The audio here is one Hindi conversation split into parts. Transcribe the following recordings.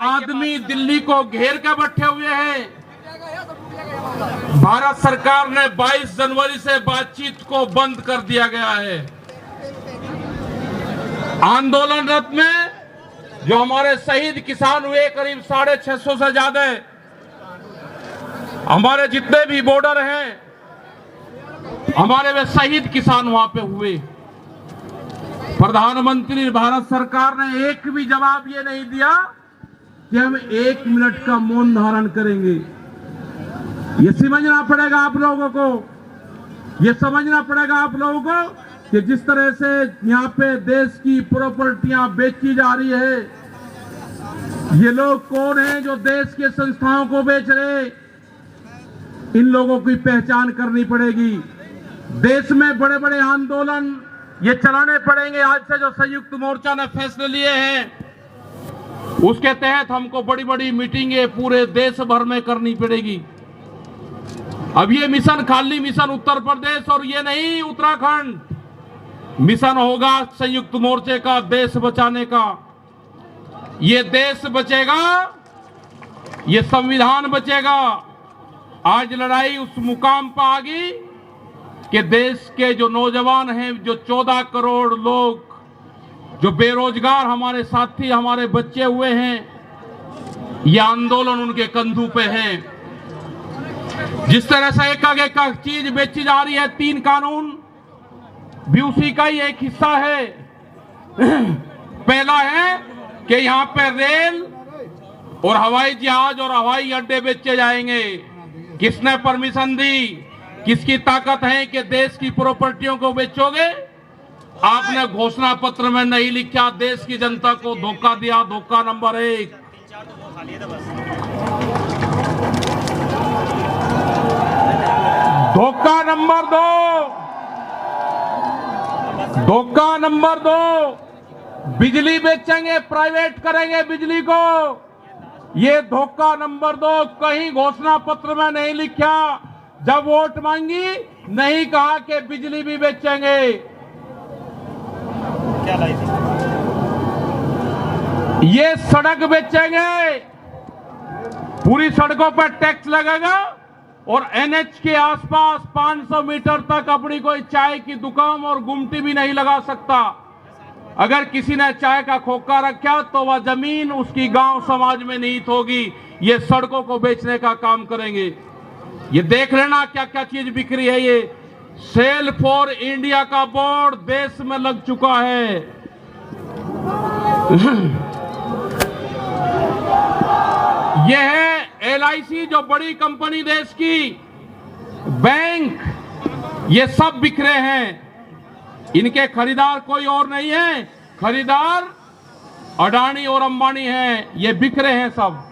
आदमी दिल्ली को घेर कर बैठे हुए हैं। भारत सरकार ने 22 जनवरी से बातचीत को बंद कर दिया गया है। आंदोलनरत में जो हमारे शहीद किसान हुए करीब 650 से ज्यादा, हमारे जितने भी बॉर्डर हैं हमारे वे शहीद किसान वहां पे हुए। प्रधानमंत्री भारत सरकार ने एक भी जवाब ये नहीं दिया कि हम 1 मिनट का मौन धारण करेंगे। ये समझना पड़ेगा आप लोगों को, ये समझना पड़ेगा आप लोगों को कि जिस तरह से यहाँ पे देश की प्रॉपर्टियां बेची जा रही है, ये लोग कौन हैं जो देश के संस्थाओं को बेच रहे, इन लोगों की पहचान करनी पड़ेगी। देश में बड़े बड़े आंदोलन ये चलाने पड़ेंगे। आज से जो संयुक्त मोर्चा ने फैसले लिए हैं उसके तहत हमको बड़ी बड़ी मीटिंगें पूरे देश भर में करनी पड़ेगी। अब ये मिशन खाली मिशन उत्तर प्रदेश और ये नहीं उत्तराखंड, मिशन होगा संयुक्त मोर्चे का देश बचाने का। ये देश बचेगा, ये संविधान बचेगा। आज लड़ाई उस मुकाम पर आ गई कि देश के जो नौजवान हैं, जो 14 करोड़ लोग जो बेरोजगार हमारे साथी हमारे बच्चे हुए हैं, ये आंदोलन उनके कंधों पे है। जिस तरह से एक चीज बेची जा रही है, 3 कानून भी उसी का ही एक हिस्सा है। पहला है कि यहाँ पे रेल और हवाई जहाज और हवाई अड्डे बेचे जाएंगे। किसने परमिशन दी? किसकी ताकत है कि देश की प्रॉपर्टियों को बेचोगे? आपने घोषणा पत्र में नहीं लिखा, देश की जनता को धोखा दिया। धोखा नंबर 1। धोखा नंबर 2, धोखा नंबर 2, बिजली बेचेंगे, प्राइवेट करेंगे बिजली को। ये धोखा नंबर 2 कहीं घोषणा पत्र में नहीं लिखा। जब वोट मांगी नहीं कहा कि बिजली भी बेचेंगे। ये सड़क बेचेंगे, पूरी सड़कों पर टैक्स लगेगा और एनएच के आसपास 500 मीटर तक अपनी कोई चाय की दुकान और गुमटी भी नहीं लगा सकता। अगर किसी ने चाय का खोखा रखा तो वह जमीन उसकी गांव समाज में निहित होगी। ये सड़कों को बेचने का काम करेंगे। ये देख लेना क्या क्या चीज बिक्री है। ये सेल फॉर इंडिया का बोर्ड देश में लग चुका है। यह है LIC, जो बड़ी कंपनी देश की, बैंक, ये सब बिखरे हैं। इनके खरीदार कोई और नहीं है, खरीदार अडानी और अंबानी हैं। ये बिखरे हैं सब।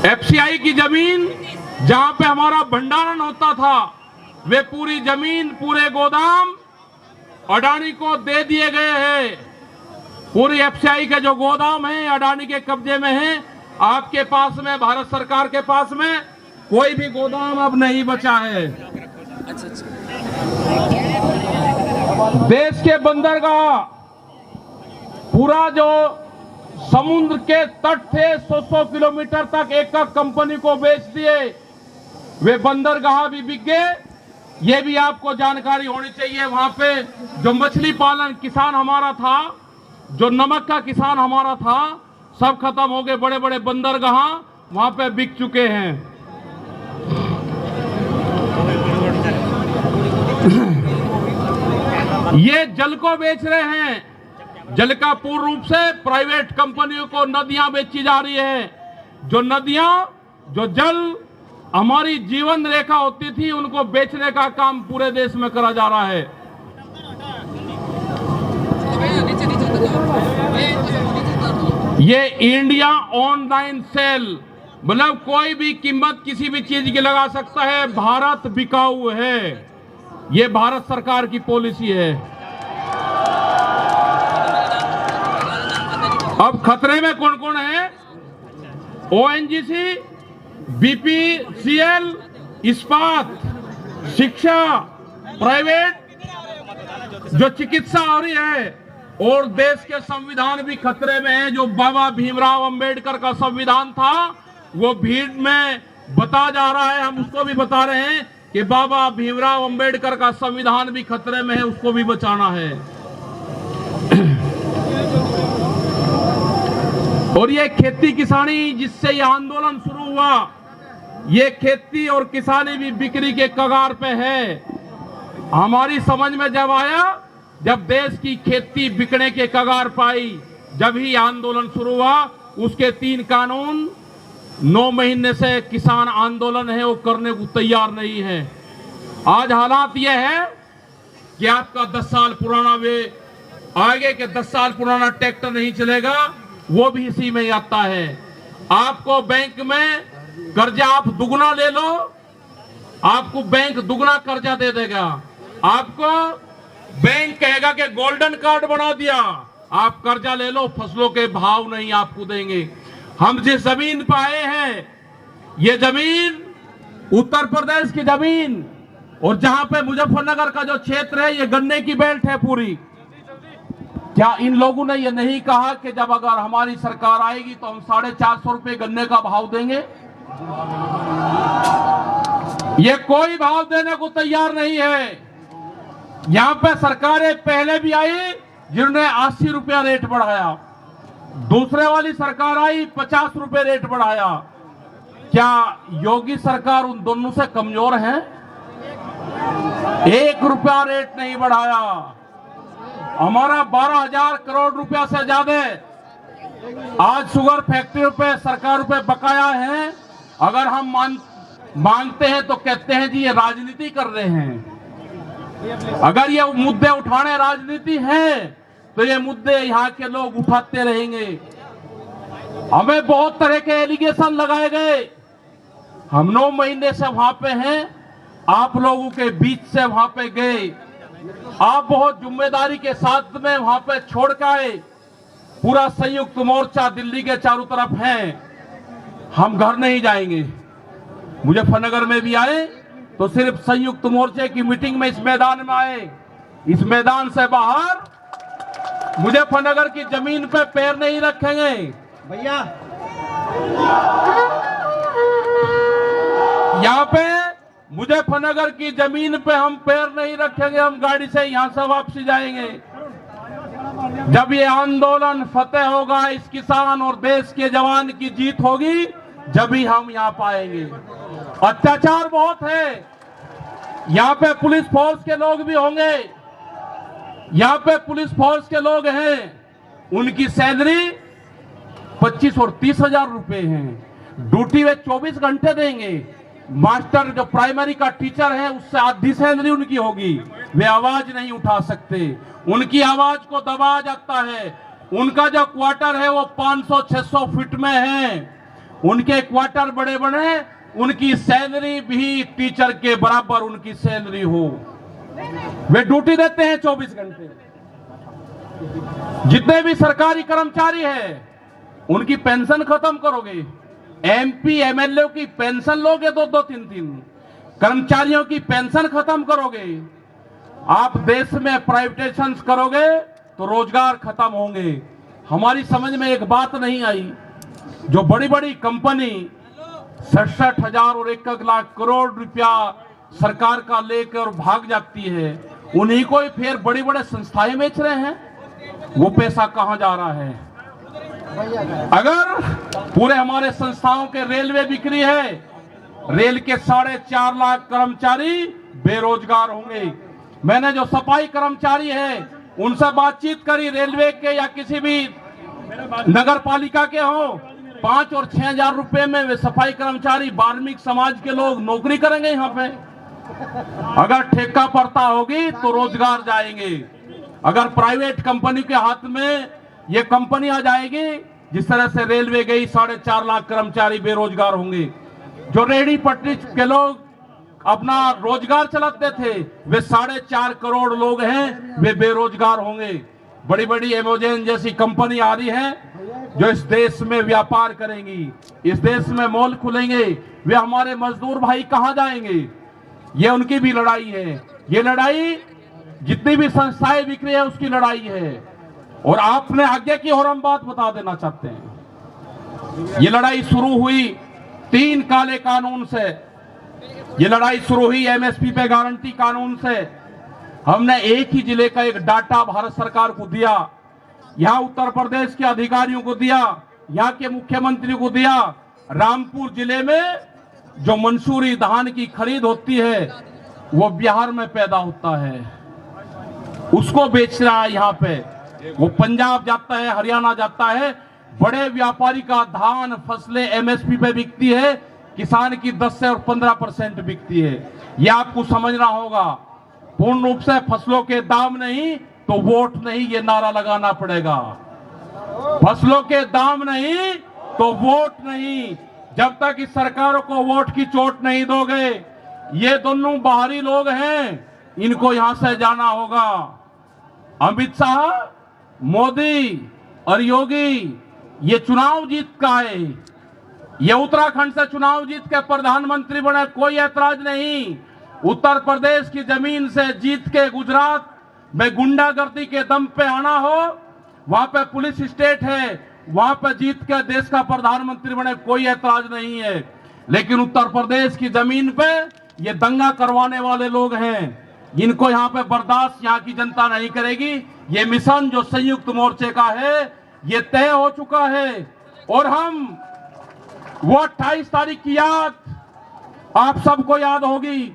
FCI की जमीन जहां पे हमारा भंडारण होता था, वे पूरी जमीन, पूरे गोदाम अडानी को दे दिए गए हैं। पूरी FCI के जो गोदाम हैं अडानी के कब्जे में हैं। आपके पास में, भारत सरकार के पास में कोई भी गोदाम अब नहीं बचा है। देश के बंदरगाह, पूरा जो समुद्र के तट थे 100 किलोमीटर तक एक कंपनी को बेच दिए। वे बंदरगाह भी बिक गए। ये भी आपको जानकारी होनी चाहिए। वहां पे जो मछली पालन किसान हमारा था, जो नमक का किसान हमारा था, सब खत्म हो गए। बड़े बड़े बंदरगाह वहां पे बिक चुके हैं। ये जल को बेच रहे हैं। जल का पूर्ण रूप से प्राइवेट कंपनियों को नदियां बेची जा रही है। जो नदियां, जो जल हमारी जीवन रेखा होती थी, उनको बेचने का काम पूरे देश में करा जा रहा है। ये इंडिया ऑनलाइन सेल, मतलब कोई भी कीमत किसी भी चीज की लगा सकता है। भारत बिकाऊ है। ये भारत सरकार की पॉलिसी है। अब खतरे में कौन कौन है? ONGC, BPCL, इस्पात, शिक्षा, प्राइवेट जो चिकित्सा हो रही है, और देश के संविधान भी खतरे में है। जो बाबा भीमराव अंबेडकर का संविधान था वो भीड़ में बता जा रहा है, हम उसको भी बता रहे हैं कि बाबा भीमराव अंबेडकर का संविधान भी खतरे में है, उसको भी बचाना है। और ये खेती किसानी जिससे ये आंदोलन शुरू हुआ, ये खेती और किसानी भी बिक्री के कगार पे है। हमारी समझ में जब आया, जब देश की खेती बिकने के कगार पाई, जब ही आंदोलन शुरू हुआ। उसके 3 कानून 9 महीने से किसान आंदोलन है वो करने को तैयार नहीं है। आज हालात ये है कि आपका 10 साल पुराना वे आगे के 10 साल पुराना ट्रैक्टर नहीं चलेगा, वो भी इसी में आता है। आपको बैंक में कर्जा आप दुगना ले लो, आपको बैंक दुगना कर्जा दे देगा। आपको बैंक कहेगा कि गोल्डन कार्ड बना दिया, आप कर्जा ले लो, फसलों के भाव नहीं आपको देंगे। हम जिस जमीन पर आए हैं, ये जमीन उत्तर प्रदेश की जमीन, और जहां पे मुजफ्फरनगर का जो क्षेत्र है ये गन्ने की बेल्ट है पूरी। क्या इन लोगों ने ये नहीं कहा कि जब अगर हमारी सरकार आएगी तो हम 450 रुपए गन्ने का भाव देंगे? ये कोई भाव देने को तैयार नहीं है। यहां पे सरकारें पहले भी आई जिन्होंने 80 रुपया रेट बढ़ाया, दूसरे वाली सरकार आई 50 रुपए रेट बढ़ाया। क्या योगी सरकार उन दोनों से कमजोर है? 1 रुपया रेट नहीं बढ़ाया। हमारा 12,000 करोड़ रुपया से ज्यादा आज शुगर फैक्ट्रियों पे सरकार पे बकाया है। अगर हम मांगते हैं तो कहते हैं जी ये राजनीति कर रहे हैं। अगर ये मुद्दे उठाने राजनीति है तो ये मुद्दे यहाँ के लोग उठाते रहेंगे। हमें बहुत तरह के एलिगेशन लगाए गए। हम 9 महीने से वहां पे हैं, आप लोगों के बीच से वहां पे गए, आप बहुत जिम्मेदारी के साथ में वहां पे छोड़ के आए। पूरा संयुक्त मोर्चा दिल्ली के चारों तरफ है। हम घर नहीं जाएंगे। मुजफ्फरनगर में भी आए तो सिर्फ संयुक्त मोर्चे की मीटिंग में इस मैदान में आए। इस मैदान से बाहर मुजफ्फरनगर की जमीन पे पैर नहीं रखेंगे भैया। यहाँ पे मुजफ्फरनगर की जमीन पे हम पैर नहीं रखेंगे। हम गाड़ी से यहां से वापसी जाएंगे। जब ये आंदोलन फतेह होगा, इस किसान और देश के जवान की जीत होगी, जब ही हम यहाँ पाएंगे। अत्याचार बहुत है। यहाँ पे पुलिस फोर्स के लोग भी होंगे। यहाँ पे पुलिस फोर्स के लोग हैं, उनकी सैलरी 25 और 30 हजार रुपए है। ड्यूटी वे 24 घंटे देंगे। मास्टर जो प्राइमरी का टीचर है उससे आधी सैलरी उनकी होगी। वे आवाज नहीं उठा सकते, उनकी आवाज को दबाया जाता है। उनका जो क्वार्टर है वो 500-600 फीट में है। उनके क्वार्टर बड़े बड़े, उनकी सैलरी भी टीचर के बराबर उनकी सैलरी हो। वे ड्यूटी देते हैं 24 घंटे। जितने भी सरकारी कर्मचारी हैं उनकी पेंशन खत्म करोगे। एमपी एमएलए की पेंशन लोगे 2-2, 3-3। कर्मचारियों की पेंशन खत्म करोगे। आप देश में प्राइवेटाइजेशन करोगे तो रोजगार खत्म होंगे। हमारी समझ में एक बात नहीं आई, जो बड़ी बड़ी कंपनी 67,000 और 1 लाख करोड़ रुपया सरकार का लेकर भाग जाती है, उन्हीं को ही फिर बड़ी बड़े संस्थाएं बेच रहे हैं। वो पैसा कहां जा रहा है? अगर पूरे हमारे संस्थाओं के रेलवे बिक्री है, रेल के 4.5 लाख कर्मचारी बेरोजगार होंगे। मैंने जो सफाई कर्मचारी है उनसे बातचीत करी, रेलवे के या किसी भी नगर पालिका के हो, 5 और 6 हजार रुपए में वे सफाई कर्मचारी वाल्मीकि समाज के लोग नौकरी करेंगे। यहाँ पे अगर ठेका पड़ता होगी तो रोजगार जाएंगे। अगर प्राइवेट कंपनी के हाथ में ये कंपनी आ जाएगी, जिस तरह से रेलवे गई, 4.5 लाख कर्मचारी बेरोजगार होंगे। जो रेहड़ी पटरी के लोग अपना रोजगार चलाते थे, वे 4.5 करोड़ लोग हैं, वे बेरोजगार होंगे। बड़ी बड़ी अमेज़न जैसी कंपनी आ रही है जो इस देश में व्यापार करेंगी, इस देश में मॉल खुलेंगे। वे हमारे मजदूर भाई कहां जाएंगे? ये उनकी भी लड़ाई है। ये लड़ाई जितनी भी संस्थाएं बिक रही है उसकी लड़ाई है। और आपने आगे की और हम बात बता देना चाहते हैं। ये लड़ाई शुरू हुई 3 काले कानून से, ये लड़ाई शुरू हुई एमएसपी पे गारंटी कानून से। हमने एक ही जिले का एक डाटा भारत सरकार को दिया, यहां उत्तर प्रदेश के अधिकारियों को दिया, यहां के मुख्यमंत्री को दिया। रामपुर जिले में जो मंसूरी धान की खरीद होती है वो बिहार में पैदा होता है, उसको बेच रहा है यहाँ पे, वो पंजाब जाता है, हरियाणा जाता है। बड़े व्यापारी का धान फसलें एमएसपी पे बिकती है, किसान की 10 से और 15% बिकती है। ये आपको समझना होगा। पूर्ण रूप से फसलों के दाम नहीं तो वोट नहीं, ये नारा लगाना पड़ेगा। फसलों के दाम नहीं तो वोट नहीं। जब तक इस सरकारों को वोट की चोट नहीं दोगे, ये दोनों बाहरी लोग हैं, इनको यहां से जाना होगा। अमित शाह, मोदी और योगी ये चुनाव जीत का है, ये उत्तराखंड से चुनाव जीत के प्रधानमंत्री बने, कोई ऐतराज नहीं। उत्तर प्रदेश की जमीन से जीत के गुजरात में गुंडागर्दी के दम पे आना हो, वहां पे पुलिस स्टेट है, वहां पे जीत के देश का प्रधानमंत्री बने, कोई ऐतराज नहीं है। लेकिन उत्तर प्रदेश की जमीन पे ये दंगा करवाने वाले लोग हैं, इनको यहाँ पे बर्दाश्त यहाँ की जनता नहीं करेगी। ये मिशन जो संयुक्त मोर्चे का है ये तय हो चुका है। और हम वो 28 तारीख की याद आप सबको याद होगी,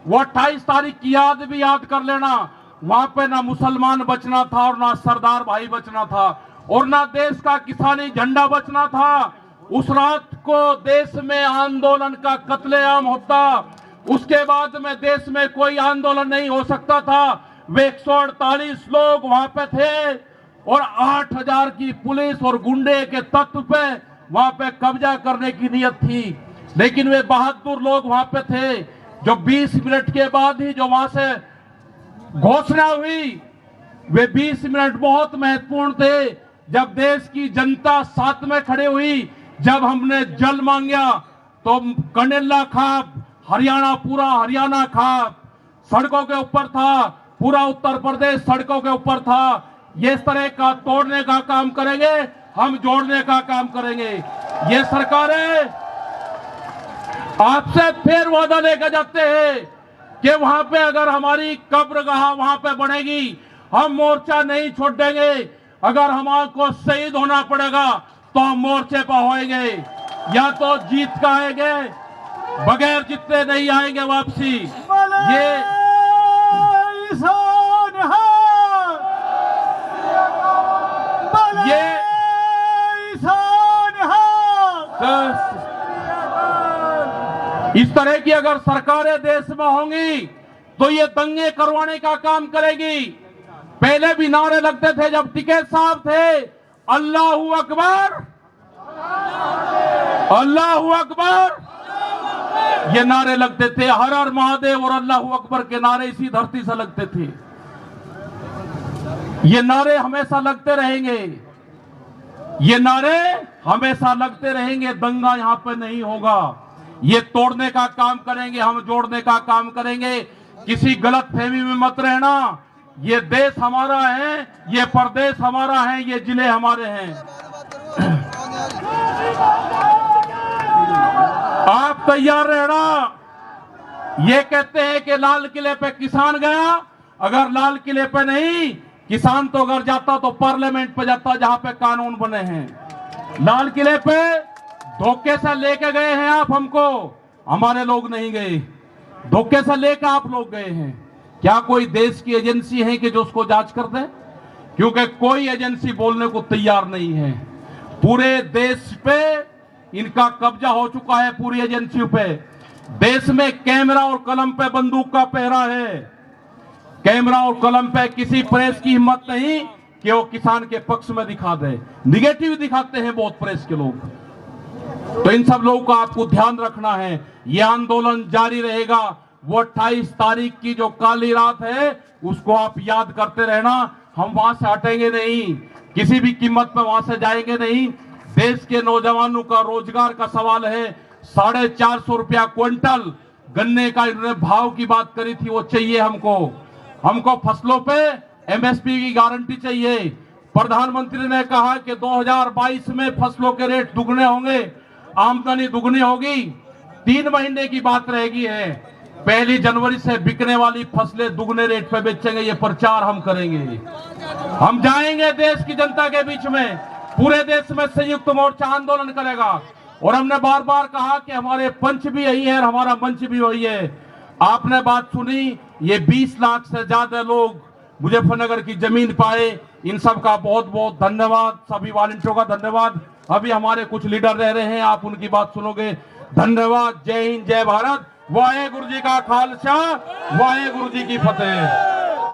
वो 28 तारीख की याद भी याद कर लेना। वहां पे ना मुसलमान बचना था और ना सरदार भाई बचना था और ना देश का किसानी झंडा बचना था। उस रात को देश में आंदोलन का कत्लेआम होता, उसके बाद में देश में कोई आंदोलन नहीं हो सकता था। वे 148 लोग वहां पे थे और 8000 की पुलिस और गुंडे के तत्व पे वहां पे कब्जा करने की नियत थी। लेकिन वे बहादुर लोग वहां पे थे जो 20 मिनट के बाद ही जो वहां से घोषणा हुई, वे 20 मिनट बहुत महत्वपूर्ण थे। जब देश की जनता साथ में खड़े हुई, जब हमने जल मांगा तो कंडेला खाप हरियाणा, पूरा हरियाणा खाप सड़कों के ऊपर था, पूरा उत्तर प्रदेश सड़कों के ऊपर था। ये इस तरह का तोड़ने का काम करेंगे, हम जोड़ने का काम करेंगे। ये सरकारें आपसे फिर वादा लेकर जाते हैं कि वहां पे अगर हमारी कब्रगाह वहां पे बनेगी, हम मोर्चा नहीं छोड़ देंगे। अगर हमको शहीद होना पड़ेगा तो हम मोर्चे पर होएंगे, या तो जीत का आएंगे, बगैर जीतते नहीं आएंगे वापसी। इस तरह की अगर सरकारें देश में होंगी तो ये दंगे करवाने का काम करेगी। पहले भी नारे लगते थे जब टिकैत साहब थे, अल्लाहू अकबर, अल्लाहू अकबर, ये नारे लगते थे। हर हर महादेव और अल्लाहू अकबर के नारे इसी धरती से लगते थे। ये नारे हमेशा लगते रहेंगे, ये नारे हमेशा लगते रहेंगे। दंगा यहां पे नहीं होगा। ये तोड़ने का काम करेंगे, हम जोड़ने का काम करेंगे। किसी गलत फहमी में मत रहना। ये देश हमारा है, ये प्रदेश हमारा है, ये जिले हमारे हैं। आप तैयार रहना। ये कहते हैं कि लाल किले पे किसान गया, अगर लाल किले पे नहीं, किसान तो अगर जाता तो पार्लियामेंट पे जाता जहां पे कानून बने हैं। लाल किले पे धोखे से लेके गए हैं आप हमको, हमारे लोग नहीं गए, धोखे से लेकर आप लोग गए हैं। क्या कोई देश की एजेंसी है कि जो उसको जांच कर दे? क्योंकि कोई एजेंसी बोलने को तैयार नहीं है। पूरे देश पे इनका कब्जा हो चुका है, पूरी एजेंसियों पे। देश में कैमरा और कलम पे बंदूक का पहरा है। कैमरा और कलम पे किसी प्रेस की हिम्मत नहीं कि वो किसान के पक्ष में दिखा दे। निगेटिव दिखाते हैं बहुत प्रेस के लोग। तो इन सब लोगों का आपको ध्यान रखना है। ये आंदोलन जारी रहेगा। वो 28 तारीख की जो काली रात है उसको आप याद करते रहना। हम वहां से हटेंगे नहीं, किसी भी कीमत पे वहां से जाएंगे नहीं। देश के नौजवानों का रोजगार का सवाल है। 450 रुपया क्विंटल गन्ने का इन्होंने भाव की बात करी थी, वो चाहिए हमको। हमको फसलों पे एमएसपी की गारंटी चाहिए। प्रधानमंत्री ने कहा कि 2022 में फसलों के रेट दुगने होंगे, आमदनी दुगनी होगी। 3 महीने की बात रहेगी है, 1 जनवरी से बिकने वाली फसलें दुगने रेट पे बेचेंगे। ये प्रचार हम करेंगे, हम जाएंगे देश की जनता के बीच में, पूरे देश में संयुक्त मोर्चा आंदोलन करेगा। और हमने बार बार कहा कि हमारे पंच भी यही है और हमारा मंच भी वही है। आपने बात सुनी, ये 20 लाख से ज्यादा लोग मुजफ्फरनगर की जमीन पाए, इन सब का बहुत बहुत धन्यवाद, सभी वॉलंटियरों का धन्यवाद। अभी हमारे कुछ लीडर रह रहे हैं, आप उनकी बात सुनोगे। धन्यवाद। जय हिंद, जय भारत। वाहेगुरु जी का खालसा, वाहेगुरु जी की फतेह।